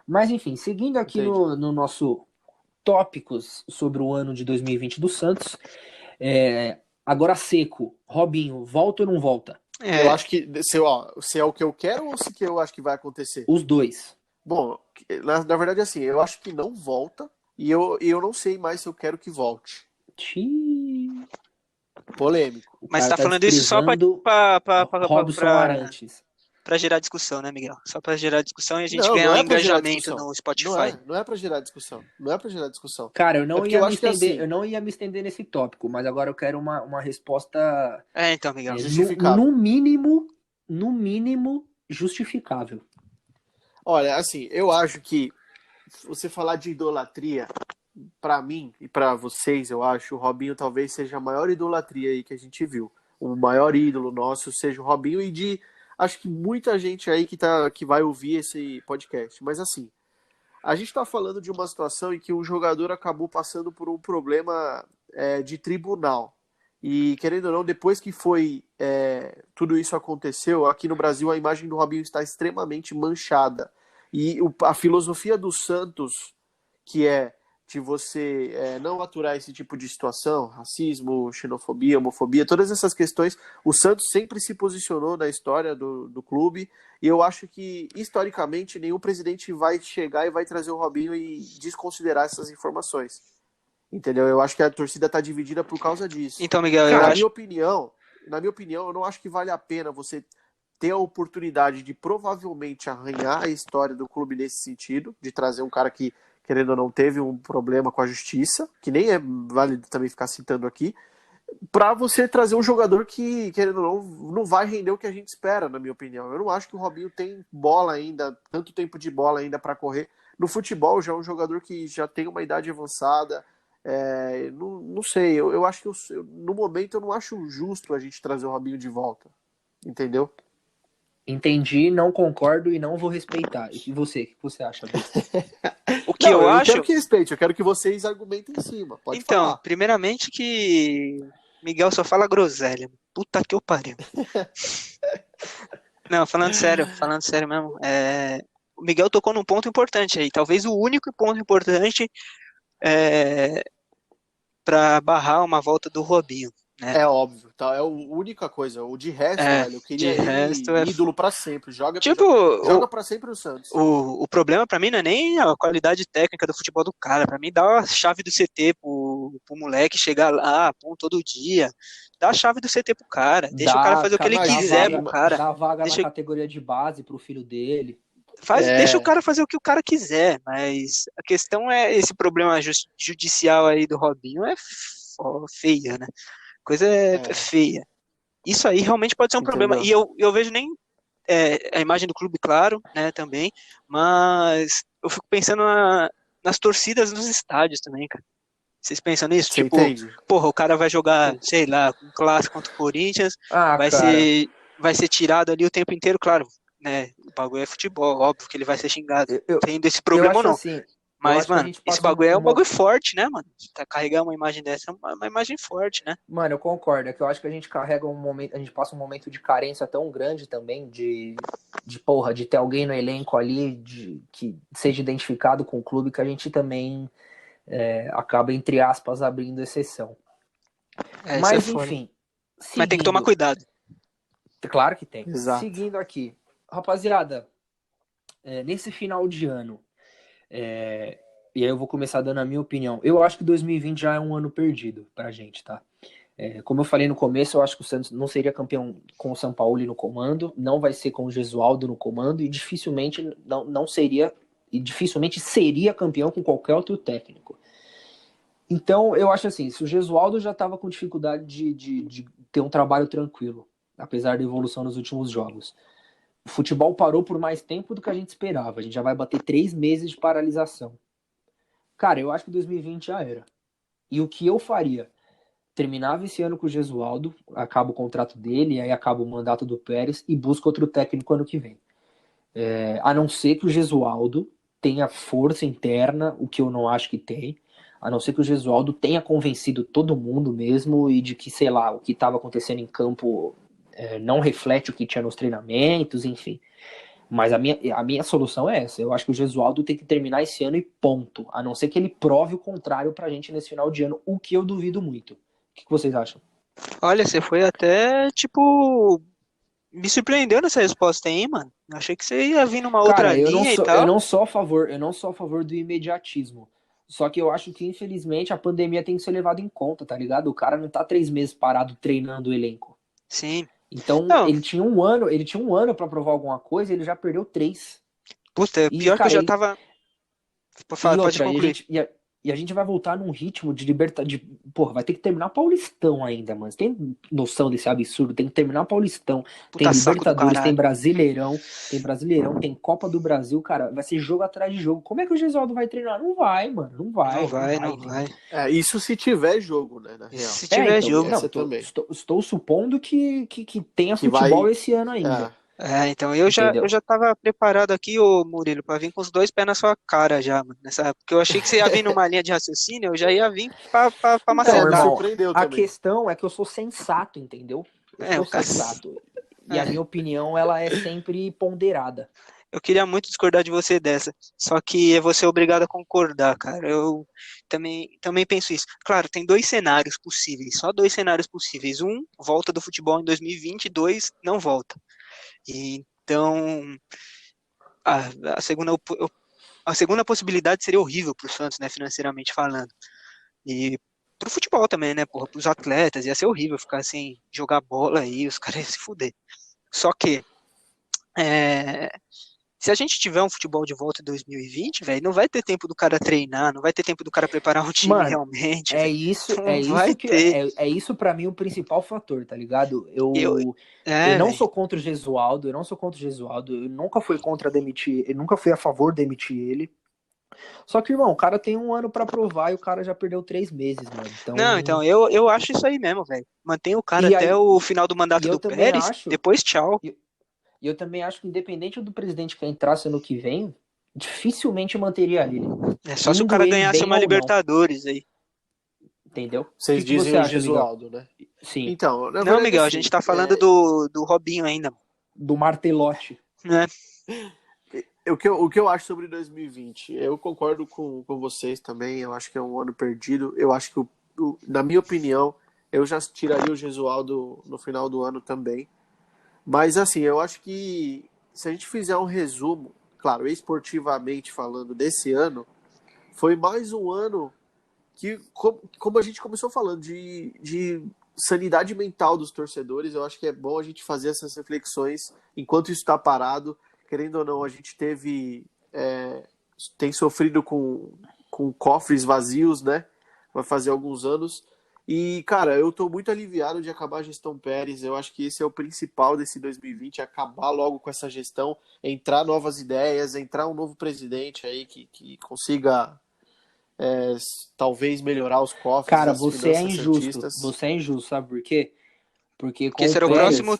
Speaker 1: Mas, enfim, seguindo aqui no nosso tópicos sobre o ano de 2020 do Santos, agora seco, Robinho, volta ou não volta?
Speaker 2: Eu acho que, se é o que eu quero ou se que eu acho que vai acontecer?
Speaker 1: Os dois.
Speaker 2: Bom, na verdade, assim, eu acho que não volta e eu não sei mais se eu quero que volte. Polêmico.
Speaker 3: Mas tá falando isso só pra gerar discussão, né, Miguel? Só pra gerar discussão e a gente ganhar um engajamento no Spotify.
Speaker 2: Não é pra gerar discussão. Não é pra gerar discussão.
Speaker 1: Cara, eu não ia me estender nesse tópico, mas agora eu quero uma resposta...
Speaker 3: Então, Miguel.
Speaker 1: Justificável. No mínimo, justificável.
Speaker 2: Olha, assim, eu acho que você falar de idolatria, pra mim e pra vocês, eu acho, o Robinho talvez seja a maior idolatria aí que a gente viu. O maior ídolo nosso seja o Robinho e acho que muita gente aí que vai ouvir esse podcast. Mas assim, a gente tá falando de uma situação em que um jogador acabou passando por um problema de tribunal. E, querendo ou não, depois que tudo isso aconteceu, aqui no Brasil a imagem do Robinho está extremamente manchada. E a filosofia do Santos, que é de você não aturar esse tipo de situação, racismo, xenofobia, homofobia, todas essas questões, o Santos sempre se posicionou na história do clube, e eu acho que, historicamente, nenhum presidente vai chegar e vai trazer o Robinho e desconsiderar essas informações. Entendeu? Eu acho que a torcida está dividida por causa disso.
Speaker 3: Então, Miguel,
Speaker 2: na minha opinião, eu não acho que vale a pena você ter a oportunidade de provavelmente arranhar a história do clube nesse sentido, de trazer um cara que, querendo ou não, teve um problema com a justiça, que nem é válido também ficar citando aqui, para você trazer um jogador que, querendo ou não vai render o que a gente espera, na minha opinião. Eu não acho que o Robinho tem bola ainda, tanto tempo de bola ainda para correr. No futebol já é um jogador que já tem uma idade avançada. Não sei, eu acho que no momento eu não acho justo a gente trazer o Robinho de volta, entendeu?
Speaker 1: Entendi, não concordo e não vou respeitar. E você, o que você acha disso?
Speaker 2: Eu quero que respeite, eu quero que vocês argumentem em cima. Pode falar.
Speaker 3: Primeiramente que Miguel só fala groselha. Puta que eu pariu. Não, falando sério mesmo. O Miguel tocou num ponto importante aí, talvez o único ponto importante para barrar uma volta do Robinho. Né?
Speaker 2: É óbvio, tá? É a única coisa. O de resto, velho, eu queria ídolo pra sempre. Joga pra sempre no Santos.
Speaker 3: O problema pra mim não é nem a qualidade técnica do futebol do cara. Pra mim, dá a chave do CT pro moleque chegar lá, todo dia. Dá a chave do CT pro cara. Deixa o cara fazer o que ele quiser pro cara.
Speaker 1: Dá vaga na categoria de base pro filho dele.
Speaker 3: Deixa o cara fazer o que o cara quiser. Mas a questão é esse problema judicial aí do Robinho é feia, né? Coisa feia. Isso aí realmente pode ser um problema. E eu vejo nem a imagem do clube, claro, né, também, mas eu fico pensando nas torcidas nos estádios também, cara. Vocês pensam nisso?
Speaker 2: Você
Speaker 3: Tipo,
Speaker 2: entende?
Speaker 3: porra, o cara vai jogar, sei lá, um clássico contra o Corinthians, vai
Speaker 1: Cara,
Speaker 3: ser tirado ali o tempo inteiro, claro, né? O bagulho é futebol, óbvio que ele vai ser xingado.
Speaker 1: eu,
Speaker 3: Não
Speaker 1: eu,
Speaker 3: tem esse
Speaker 1: eu
Speaker 3: problema ou
Speaker 1: acho
Speaker 3: não.
Speaker 1: assim, eu
Speaker 3: Mas,
Speaker 1: acho que a
Speaker 3: mano,
Speaker 1: gente
Speaker 3: esse
Speaker 1: passa
Speaker 3: bagulho é um bagulho forte, né, mano? Tá, carregar uma imagem dessa é uma imagem forte, né?
Speaker 1: Mano, eu concordo. É que eu acho que a gente carrega um momento, a gente passa um momento de carência tão grande também de ter alguém no elenco ali que seja identificado com o clube que a gente também acaba, entre aspas, abrindo exceção.
Speaker 3: Isso é
Speaker 1: Mas,
Speaker 3: foda.
Speaker 1: enfim,
Speaker 3: Mas tem que tomar
Speaker 1: seguindo.
Speaker 3: cuidado.
Speaker 1: Claro que tem.
Speaker 2: Exato.
Speaker 1: Seguindo aqui. Rapaziada, nesse final de ano, e aí eu vou começar dando a minha opinião. Eu acho que 2020 já é um ano perdido pra gente, tá? Como eu falei no começo, eu acho que o Santos não seria campeão com o Sampaoli no comando, não vai ser com o Gesualdo no comando e dificilmente não seria e dificilmente seria campeão com qualquer outro técnico. Então, eu acho assim, se o Gesualdo já estava com dificuldade de ter um trabalho tranquilo, apesar da evolução nos últimos jogos, o futebol parou por mais tempo do que a gente esperava. A gente já vai bater 3 meses de paralisação. Cara, eu acho que 2020 já era. E o que eu faria? Terminava esse ano com o Gesualdo, acaba o contrato dele, aí acaba o mandato do Pérez e busca outro técnico ano que vem. A não ser que o Gesualdo tenha força interna, o que eu não acho que tem, a não ser que o Gesualdo tenha convencido todo mundo mesmo e de que, sei lá, o que estava acontecendo em campo não reflete o que tinha nos treinamentos, enfim. Mas a minha solução é essa. Eu acho que o Gesualdo tem que terminar esse ano e ponto. A não ser que ele prove o contrário pra gente nesse final de ano, o que eu duvido muito. O que vocês acham?
Speaker 3: Olha, você foi até, tipo, me surpreendeu nessa resposta aí, mano. Achei que você ia vir numa outra
Speaker 1: Cara, eu não
Speaker 3: linha e
Speaker 1: sou, eu
Speaker 3: tal.
Speaker 1: não sou a favor, eu não sou a favor do imediatismo. Só que eu acho que, infelizmente, a pandemia tem que ser levada em conta, tá ligado? O cara não tá 3 meses parado treinando o elenco.
Speaker 3: Sim.
Speaker 1: Então,
Speaker 3: Não,
Speaker 1: ele tinha um ano pra provar alguma coisa, ele já perdeu 3.
Speaker 3: puta,
Speaker 1: E,
Speaker 3: pior que eu
Speaker 1: cara,
Speaker 3: já
Speaker 1: ele,
Speaker 3: tava.
Speaker 1: E
Speaker 3: Pode
Speaker 1: outra,
Speaker 3: concluir.
Speaker 1: e a gente vai voltar num ritmo de libertad. Porra, vai ter que terminar Paulistão ainda, mano. Você tem noção desse absurdo? Tem que terminar Paulistão. Tem
Speaker 3: Puta saco do
Speaker 1: Libertadores,
Speaker 3: caralho.
Speaker 1: Tem Brasileirão, tem Copa do Brasil, cara. Vai ser jogo atrás de jogo. Como é que o Gesualdo vai treinar? Não vai, mano.
Speaker 3: Não
Speaker 1: Não
Speaker 3: vai,
Speaker 1: vai,
Speaker 3: não
Speaker 1: entendeu?
Speaker 3: vai.
Speaker 2: Isso se tiver jogo, né, na real.
Speaker 3: Se tiver
Speaker 1: Então,
Speaker 3: jogo.
Speaker 2: Tem
Speaker 1: não,
Speaker 2: essa também.
Speaker 1: estou supondo que tenha
Speaker 2: Que
Speaker 1: futebol
Speaker 2: vai.
Speaker 1: esse ano ainda.
Speaker 3: Então eu
Speaker 1: Entendeu?
Speaker 3: já tava preparado aqui, ô Murilo, pra vir com os dois pés na sua cara já, mano. Porque eu achei que você ia vir numa linha de raciocínio, eu já ia vir pra
Speaker 1: Então,
Speaker 2: Me
Speaker 3: macetar.
Speaker 1: irmão,
Speaker 2: surpreendeu
Speaker 1: a
Speaker 2: também.
Speaker 1: questão é que eu sou sensato, entendeu? Eu
Speaker 3: É,
Speaker 1: sou
Speaker 3: o cara.
Speaker 1: sensato. E a
Speaker 3: É,
Speaker 1: minha opinião, ela é sempre ponderada.
Speaker 3: eu queria muito discordar de você dessa, só que eu vou ser obrigado a concordar, cara. Eu também penso isso. Claro, tem dois cenários possíveis, só dois cenários possíveis. Um, volta do futebol em 2020, dois, não volta. Então, a, a segunda, a segunda possibilidade seria horrível pro Santos, né, financeiramente falando. E pro futebol também, né, porra, pros atletas, ia ser horrível ficar sem jogar bola aí, os caras iam se fuder. Só que, é, se a gente tiver um futebol de volta em 2020, velho, não vai ter tempo do cara treinar, não vai ter tempo do cara preparar um time
Speaker 1: Mano,
Speaker 3: realmente, velho. Não
Speaker 1: é
Speaker 3: vai
Speaker 1: isso que
Speaker 3: ter.
Speaker 1: é isso para mim o principal fator, tá ligado?
Speaker 3: Eu,
Speaker 1: Eu não
Speaker 3: velho.
Speaker 1: sou contra o Gesualdo, eu nunca fui contra demitir, eu nunca fui a favor de demitir ele. Só que, irmão, o cara tem um ano pra provar e o cara já perdeu 3 meses, mano.
Speaker 3: Não,
Speaker 1: Então,
Speaker 3: então, eu acho isso aí mesmo, velho. Mantém o cara
Speaker 1: e
Speaker 3: até
Speaker 1: aí
Speaker 3: o final do
Speaker 1: e
Speaker 3: mandato
Speaker 1: eu
Speaker 3: do
Speaker 1: também
Speaker 3: Pérez,
Speaker 1: acho,
Speaker 3: depois tchau.
Speaker 1: e eu também acho que independente do presidente que entrasse ano que vem, dificilmente manteria ele,
Speaker 3: É só se o
Speaker 1: indo
Speaker 3: cara
Speaker 1: ele
Speaker 3: ganhasse
Speaker 1: bem
Speaker 3: uma
Speaker 1: ou não,
Speaker 3: Libertadores aí.
Speaker 1: entendeu? O
Speaker 2: Vocês
Speaker 1: que
Speaker 2: dizem
Speaker 1: você
Speaker 2: o
Speaker 1: acha, Miguel?
Speaker 2: Gesualdo, né?
Speaker 1: Sim,
Speaker 2: Então, na
Speaker 3: Não,
Speaker 2: verdade,
Speaker 3: Miguel, a gente
Speaker 2: assim,
Speaker 3: tá falando do Robinho ainda,
Speaker 1: do Martelotti.
Speaker 3: né?
Speaker 2: o que eu acho sobre 2020, eu concordo com vocês também, eu acho que é um ano perdido, eu acho que, na minha opinião, eu já tiraria o Gesualdo no final do ano também, mas assim, eu acho que se a gente fizer um resumo, claro, esportivamente falando, desse ano, foi mais um ano que, como a gente começou falando, de sanidade mental dos torcedores, eu acho que é bom a gente fazer essas reflexões enquanto isso está parado. Querendo ou não, a gente tem sofrido com cofres vazios, né? Vai fazer alguns anos. E, cara, eu tô muito aliviado de acabar a gestão Pérez. Eu acho que esse é o principal desse 2020, acabar logo com essa gestão, entrar novas ideias, entrar um novo presidente aí que consiga talvez melhorar os cofres.
Speaker 1: Cara, você é injusto. Você é injusto, sabe por quê? Porque com o Pérez,
Speaker 3: próximo...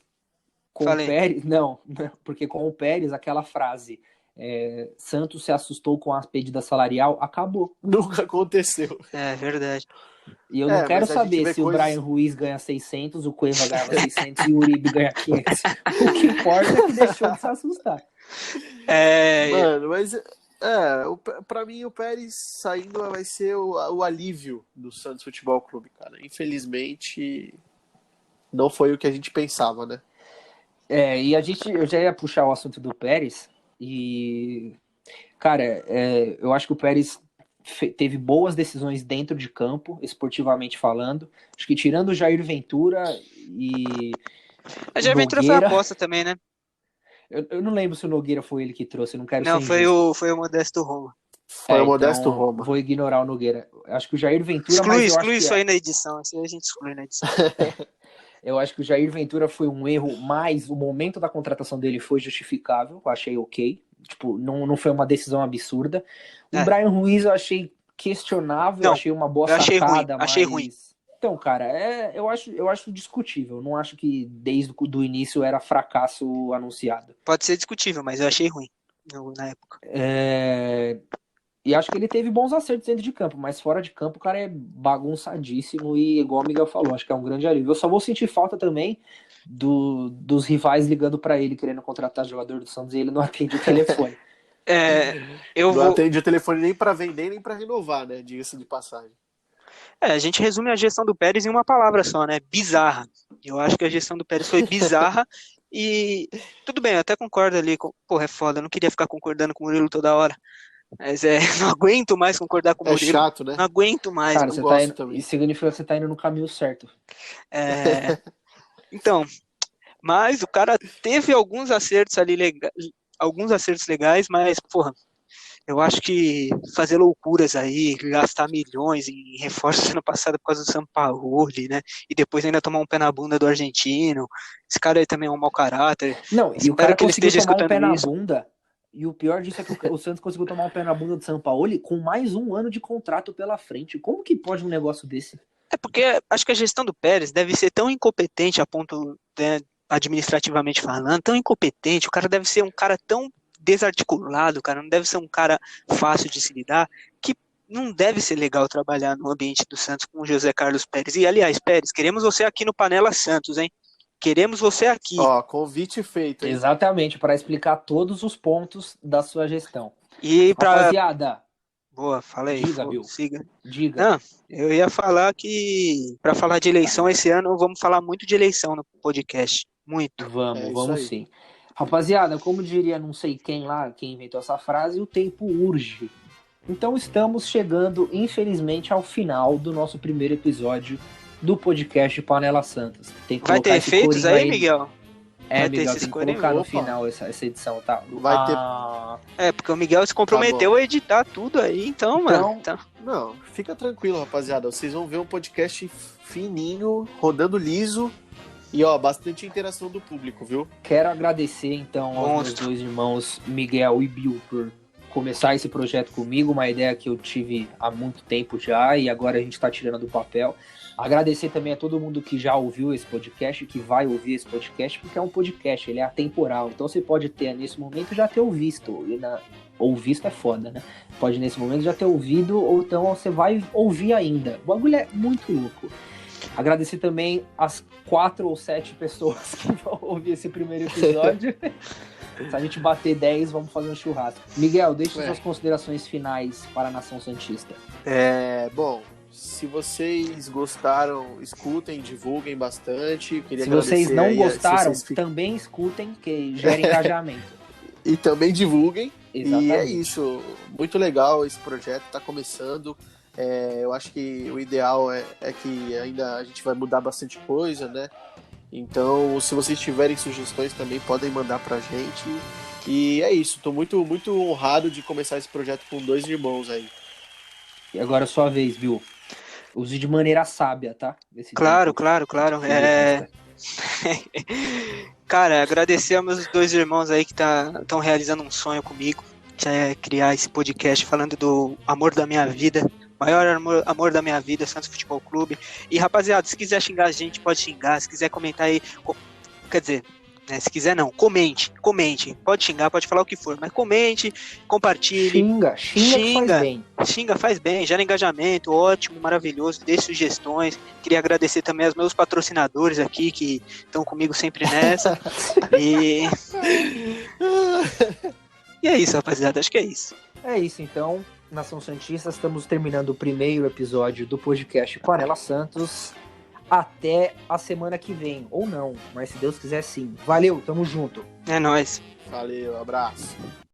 Speaker 1: com o Pérez, não, porque com o Pérez, aquela frase, Santos se assustou com a pedida salarial, acabou.
Speaker 2: Nunca aconteceu.
Speaker 3: É verdade.
Speaker 1: E eu não quero saber se o Brian Ruiz ganha 600, o Cueva ganha 600 e o Uribe ganha 500. O que importa é que deixou de se assustar.
Speaker 2: Mano, mas pra mim o Pérez saindo vai ser o alívio do Santos Futebol Clube, cara. Infelizmente, não foi o que a gente pensava, né?
Speaker 1: E eu já ia puxar o assunto do Pérez e, cara, eu acho que o Pérez teve boas decisões dentro de campo, esportivamente falando. Acho que tirando o Jair Ventura e
Speaker 3: a Jair Ventura foi a aposta também, né?
Speaker 1: Eu não lembro se o Nogueira foi ele que trouxe, eu não quero
Speaker 3: ser
Speaker 1: injusto.
Speaker 3: Foi o Modesto Roma.
Speaker 2: Foi o Modesto Roma.
Speaker 1: Vou ignorar o Nogueira. Acho que o Jair Ventura...
Speaker 3: Exclui isso aí na edição, assim a gente exclui na edição.
Speaker 1: Eu acho que o Jair Ventura foi um erro, mas o momento da contratação dele foi justificável, eu achei ok. Tipo, não foi uma decisão absurda. O Brian Ruiz eu achei questionável, eu achei uma boa sacada.
Speaker 3: Achei ruim.
Speaker 1: Então, cara, eu acho discutível. Não acho que desde o início era fracasso anunciado.
Speaker 3: Pode ser discutível, mas eu achei ruim na época.
Speaker 1: E acho que ele teve bons acertos dentro de campo, mas fora de campo o cara é bagunçadíssimo e, igual o Miguel falou, acho que é um grande alívio. Eu só vou sentir falta também dos rivais ligando pra ele, querendo contratar jogador do Santos, e ele não atende o telefone.
Speaker 2: Não atende o telefone nem pra vender, nem pra renovar, né? Diga-se de passagem.
Speaker 3: A gente resume a gestão do Pérez em uma palavra só, né? Bizarra. Eu acho que a gestão do Pérez foi bizarra e tudo bem, eu até concordo ali. Porra, é foda, eu não queria ficar concordando com o Murilo toda hora. Mas não aguento mais concordar com o Murilo.
Speaker 2: É chato, né?
Speaker 3: Não aguento mais.
Speaker 1: Cara, isso significa que você tá indo no caminho certo.
Speaker 3: Então, mas o cara teve alguns acertos ali legais, mas, porra, eu acho que fazer loucuras aí, gastar milhões em reforços ano passado por causa do Sampaoli, né? E depois ainda tomar um pé na bunda do argentino. Esse cara aí também é um mau caráter.
Speaker 1: Não, e o cara conseguiu tomar um pé na bunda. E o pior disso é que o Santos conseguiu tomar um pé na bunda do Sampaoli com mais um ano de contrato pela frente. Como que pode um negócio desse?
Speaker 3: Porque acho que a gestão do Pérez deve ser tão incompetente a ponto, né, administrativamente falando, tão incompetente, o cara deve ser um cara tão desarticulado, cara, não deve ser um cara fácil de se lidar, que não deve ser legal trabalhar no ambiente do Santos com o José Carlos Pérez. E, aliás, Pérez, queremos você aqui no Panela Santos, hein? Queremos você aqui.
Speaker 2: Convite feito. Hein?
Speaker 1: Exatamente, para explicar todos os pontos da sua gestão.
Speaker 3: E pra...
Speaker 1: Rapaziada.
Speaker 3: Boa, fala aí.
Speaker 1: Diga, Bill.
Speaker 3: Siga.
Speaker 1: Diga.
Speaker 3: Não, eu ia falar que, para falar de eleição esse ano, vamos falar muito de eleição no podcast. Muito.
Speaker 1: Vamos sim. Rapaziada, como diria não sei quem lá, quem inventou essa frase, o tempo urge. Então estamos chegando, infelizmente, ao final do nosso primeiro episódio do podcast Panela Santos.
Speaker 3: Tem que vai ter efeitos aí, Miguel?
Speaker 1: Miguel, tem que colocar no final essa edição, tá?
Speaker 2: Vai ter...
Speaker 3: porque o Miguel se comprometeu a editar tudo aí, então, mano. Então...
Speaker 2: Não, fica tranquilo, rapaziada. Vocês vão ver um podcast fininho, rodando liso e, bastante interação do público, viu?
Speaker 1: Quero agradecer, então, aos meus dois irmãos, Miguel e Bill, por começar esse projeto comigo, uma ideia que eu tive há muito tempo já e agora a gente tá tirando do papel. Agradecer também a todo mundo que já ouviu esse podcast, que vai ouvir esse podcast, porque é um podcast, ele é atemporal. Então você pode ter, nesse momento, já ter ouvido. Ou visto é foda, né? Pode, nesse momento, já ter ouvido, ou então você vai ouvir ainda. O bagulho é muito louco. Agradecer também as 4 ou 7 pessoas que vão ouvir esse primeiro episódio. Se a gente bater 10, vamos fazer um churrasco. Miguel, deixe suas considerações finais para a Nação Santista.
Speaker 2: Bom... Se vocês gostaram, escutem, divulguem bastante.
Speaker 1: Se vocês não gostaram, também escutem, que gera engajamento.
Speaker 2: E também divulguem.
Speaker 1: Exatamente.
Speaker 2: E é isso. Muito legal esse projeto, está começando. Eu acho que o ideal é que ainda a gente vai mudar bastante coisa, né? Então, se vocês tiverem sugestões também, podem mandar pra gente. E é isso. Estou muito, muito honrado de começar esse projeto com 2 irmãos aí.
Speaker 1: E agora é sua vez, Bill. Use de maneira sábia, tá?
Speaker 3: Claro. Cara, agradecer aos meus 2 irmãos aí que estão realizando um sonho comigo, que é criar esse podcast falando do amor da minha vida, Maior amor da minha vida, Santos Futebol Clube. E, rapaziada, se quiser xingar a gente, pode xingar. Se quiser comentar aí, quer dizer, né, se quiser não, comente. Pode xingar, pode falar o que for, mas comente, compartilhe. Xinga, faz bem, gera engajamento, ótimo, maravilhoso, dê sugestões. Queria agradecer também aos meus patrocinadores aqui, que estão comigo sempre nessa. E é isso, rapaziada, acho que é isso.
Speaker 1: É isso, então, Nação Santista, estamos terminando o primeiro episódio do podcast Panela Santos. Até a semana que vem, ou não, mas se Deus quiser sim. Valeu, tamo junto.
Speaker 3: É nóis.
Speaker 2: Valeu, abraço.